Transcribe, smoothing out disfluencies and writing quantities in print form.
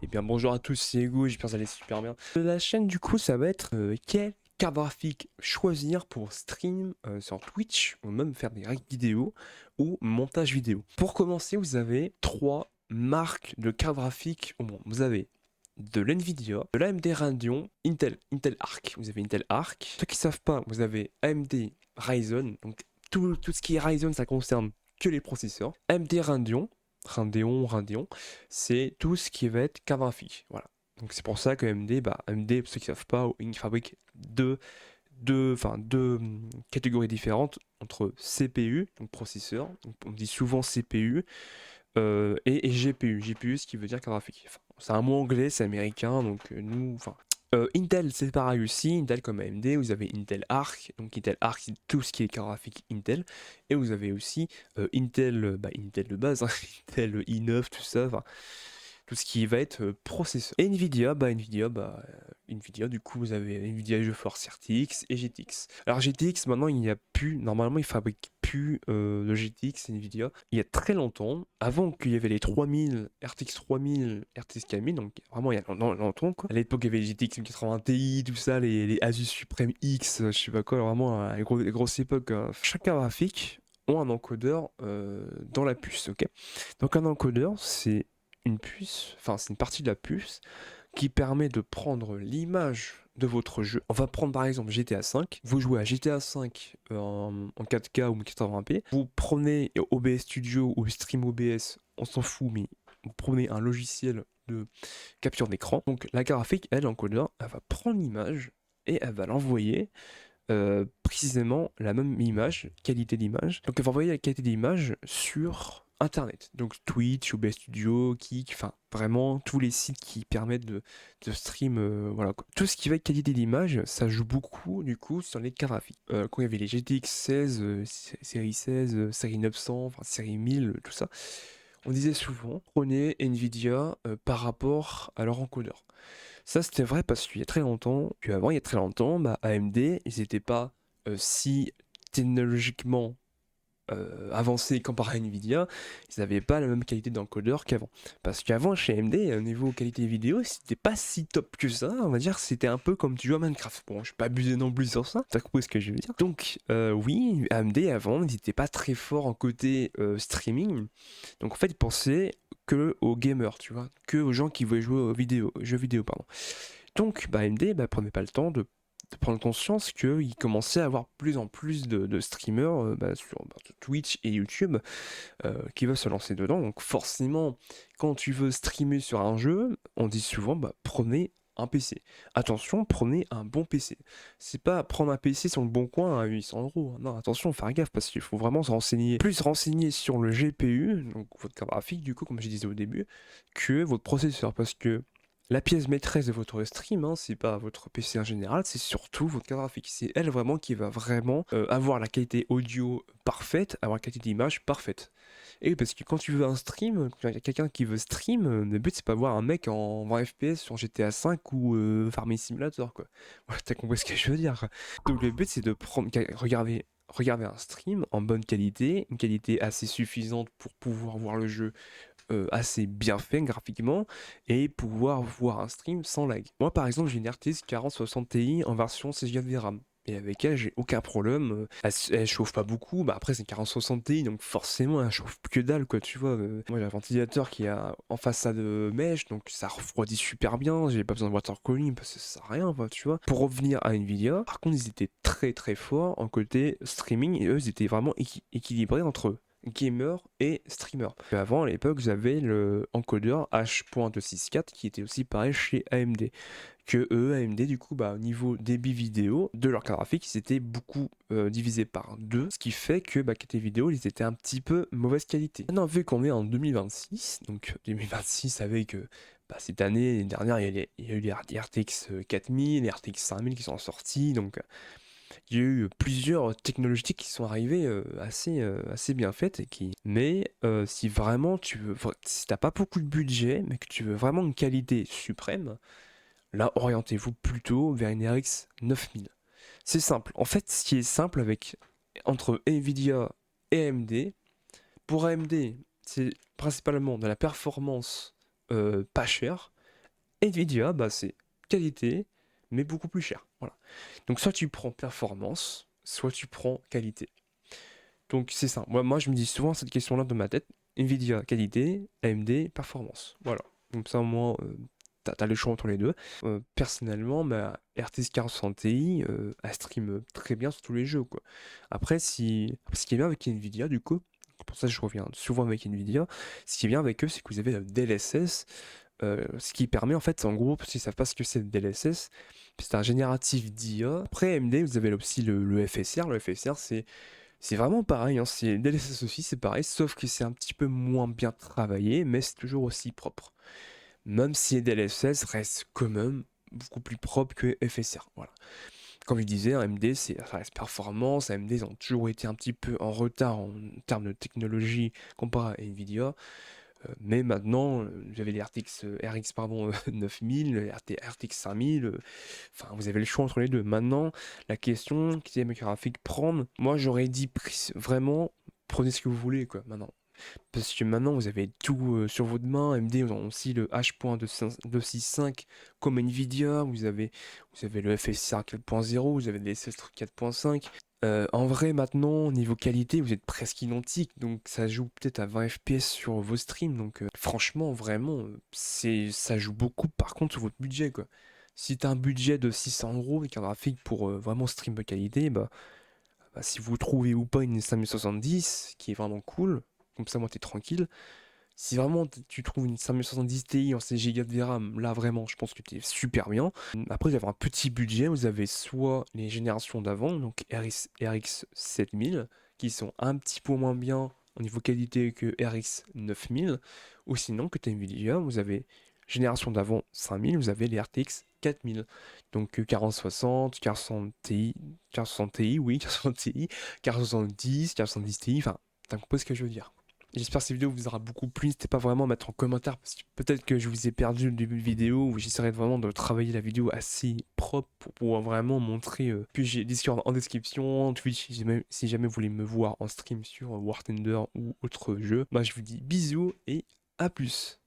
Eh bien bonjour à tous, c'est Hugo, j'espère que vous allez super bien. La chaîne du coup ça va être quelle carte graphique choisir pour stream sur Twitch ou même faire des règles vidéo ou montage vidéo. Pour commencer vous avez trois marques de cartes graphiques au moins. Vous avez de l'Nvidia, de l'AMD Radeon, Intel Arc. Vous avez Intel Arc. Ceux qui ne savent pas, vous avez AMD Ryzen. Donc tout ce qui est Ryzen ça concerne que les processeurs. AMD Radeon, c'est tout ce qui va être carte graphique. Voilà. Donc c'est pour ça que AMD, pour ceux qui ne savent pas, ils fabriquent deux catégories différentes entre CPU, donc processeur, donc on dit souvent CPU, et GPU. GPU, ce qui veut dire carte graphique. Enfin, c'est un mot anglais, c'est américain, donc Intel, c'est pareil aussi. Intel comme AMD, vous avez Intel Arc. Donc Intel Arc, c'est tout ce qui est carte graphique Intel. Et vous avez aussi Intel de base, hein, Intel i9, tout ça. Enfin, tout ce qui va être processeur. Et Nvidia, du coup, vous avez Nvidia GeForce RTX et GTX. Alors GTX, maintenant, il n'y a plus, normalement, ils fabriquent plus de GTX Nvidia. Il y a très longtemps, avant qu'il y avait les 3000, RTX 3000, RTX 4000, donc vraiment il y a longtemps, quoi. À l'époque, il y avait les GTX 1080 Ti, tout ça, les Asus Supreme X, je sais pas quoi, vraiment, les grosses époques. Chaque carte graphique ont un encodeur dans la puce, ok. Donc un encodeur, c'est une puce, enfin c'est une partie de la puce qui permet de prendre l'image de votre jeu. On va prendre par exemple GTA V. Vous jouez à GTA V en 4K ou 1080p. Vous prenez OBS Studio ou Stream OBS, on s'en fout, mais vous prenez un logiciel de capture d'écran. Donc la carte graphique, elle, l'encodeur, elle va prendre l'image et elle va l'envoyer précisément la même image, qualité d'image. Donc elle va envoyer la qualité d'image sur Internet. Donc Twitch, OBS Studio, Kik, enfin vraiment tous les sites qui permettent de stream, voilà quoi. Tout ce qui va être qualité d'image, ça joue beaucoup du coup sur les cartes graphiques. Quand il y avait les GTX 16, série 16, série 900, enfin série 1000, tout ça, on disait souvent prenez Nvidia par rapport à leur encodeur. Ça, c'était vrai parce qu'il y a très longtemps, puis avant, il y a très longtemps, AMD, ils n'étaient pas si technologiquement avancés comparé à Nvidia, ils n'avaient pas la même qualité d'encodeur qu'avant. Parce qu'avant, chez AMD, au niveau qualité vidéo, c'était pas si top que ça. On va dire que c'était un peu comme tu joues à Minecraft. Bon, je vais pas abuser non plus sur ça, t'as compris ce que je veux dire. Donc, oui, AMD avant, ils n'étaient pas très forts en côté streaming. Donc, en fait, ils pensaient que aux gamers, tu vois, que aux gens qui voulaient jouer aux jeux vidéo, pardon. Donc, AMD prenait pas le temps de prendre conscience qu'il commençait à avoir plus en plus de streamers sur Twitch et YouTube qui veulent se lancer dedans. Donc, forcément, quand tu veux streamer sur un jeu, on dit souvent prenez un PC. Attention, prenez un bon PC. C'est pas prendre un PC sur le bon coin à 800 €. Non, attention, faire gaffe parce qu'il faut vraiment se renseigner, plus se renseigner sur le GPU, donc votre carte graphique, du coup, comme je disais au début, que votre processeur. Parce que la pièce maîtresse de votre stream, hein, c'est pas votre PC en général, c'est surtout votre carte graphique. C'est elle vraiment qui va vraiment avoir la qualité audio parfaite, avoir la qualité d'image parfaite. Et parce que quand tu veux un stream, quand il y a quelqu'un qui veut stream, le but c'est pas voir un mec en 20 FPS sur GTA 5 ou Farming Simulator quoi. Voilà, t'as compris ce que je veux dire. Donc le but c'est de regarder un stream en bonne qualité, une qualité assez suffisante pour pouvoir voir le jeu assez bien fait graphiquement et pouvoir voir un stream sans lag. Moi par exemple j'ai une RTX 4060 Ti en version 16 Go de RAM. Et avec elle, j'ai aucun problème. Elle chauffe pas beaucoup. Après, c'est une 4060 Ti, donc forcément, elle chauffe que dalle, quoi, tu vois. Moi, j'ai un ventilateur qui a en façade mèche, donc ça refroidit super bien. J'ai pas besoin de water cooling parce que ça sert à rien, quoi, tu vois. Pour revenir à Nvidia, par contre, ils étaient très très forts en côté streaming et eux, ils étaient vraiment équilibrés entre eux gamer et streamer. Avant, à l'époque, vous avez le encodeur H.264 qui était aussi pareil chez AMD. Que eux, AMD, du coup, au niveau débit vidéo de leur carte graphique, ils étaient beaucoup divisés par deux, ce qui fait que qualité vidéo, ils étaient un petit peu mauvaise qualité. Maintenant, vu qu'on est en 2026, donc 2026 avec cette année, l'année dernière, il y a eu les RTX 4000, les RTX 5000 qui sont sortis, donc il y a eu plusieurs technologies qui sont arrivées assez bien faites mais si vraiment si t'as pas beaucoup de budget mais que tu veux vraiment une qualité suprême, là orientez-vous plutôt vers une RX 9000. C'est simple. En fait, ce qui est simple entre Nvidia et AMD, pour AMD, c'est principalement de la performance pas chère. Nvidia, bah, c'est qualité, mais beaucoup plus cher. Voilà. Donc soit tu prends performance, soit tu prends qualité. Donc c'est ça. Moi, je me dis souvent cette question-là dans ma tête. Nvidia, qualité, AMD, performance. Voilà. Comme ça, au moins, t'as le choix entre les deux. Personnellement, ma RTX 4060 Ti, elle stream très bien sur tous les jeux, quoi. Après, ce qui est bien avec Nvidia, du coup, pour ça je reviens souvent avec Nvidia, ce qui est bien avec eux, c'est que vous avez le DLSS, ce qui permet, en fait, en gros, s'ils ne savent pas ce que c'est le DLSS, c'est un génératif d'IA. Après AMD, vous avez aussi le FSR. Le FSR, c'est vraiment pareil, hein, c'est DLSS aussi, c'est pareil, sauf que c'est un petit peu moins bien travaillé, mais c'est toujours aussi propre. Même si DLSS reste quand même beaucoup plus propre que FSR. Voilà. Comme je disais, AMD, ça reste performance. AMD, ils ont toujours été un petit peu en retard en termes de technologie comparé à Nvidia. Mais maintenant, vous avez les RX 9000, les RTX 5000. Enfin, vous avez le choix entre les deux. Maintenant, la question, quel graphique prendre? Moi, j'aurais dit vraiment, prenez ce que vous voulez, quoi, maintenant. Parce que maintenant, vous avez tout sur votre main. AMD, ils ont aussi le H.265 comme Nvidia. Vous avez le FSR 4.0, vous avez les S4 4.5. En vrai, maintenant, niveau qualité, vous êtes presque identique. Donc, ça joue peut-être à 20 FPS sur vos streams. Donc, franchement, vraiment, ça joue beaucoup par contre sur votre budget, quoi. Si tu as un budget de 600 € avec un graphique pour vraiment stream de qualité, bah, si vous trouvez ou pas une 5070 qui est vraiment cool, comme ça, moi, t'es tranquille. Si vraiment tu trouves une 5070 Ti en 16 Go de RAM, là vraiment, je pense que tu es super bien. Après, vous avez un petit budget, vous avez soit les générations d'avant, donc RX 7000, qui sont un petit peu moins bien au niveau qualité que RX 9000, ou sinon, que tu Nvidia, vous avez génération d'avant 5000, vous avez les RTX 4000. Donc 4060, 4060 Ti, 4060 Ti, oui, 4060 Ti, 4070, 4070 Ti, enfin, t'as compris ce que je veux dire. J'espère que cette vidéo vous aura beaucoup plu. N'hésitez pas vraiment à mettre en commentaire parce que peut-être que je vous ai perdu le début de vidéo où j'essaierai vraiment de travailler la vidéo assez propre pour pouvoir vraiment montrer que j'ai Discord en description, Twitch si jamais vous voulez me voir en stream sur War Thunder ou autre jeu. Bah, je vous dis bisous et à plus.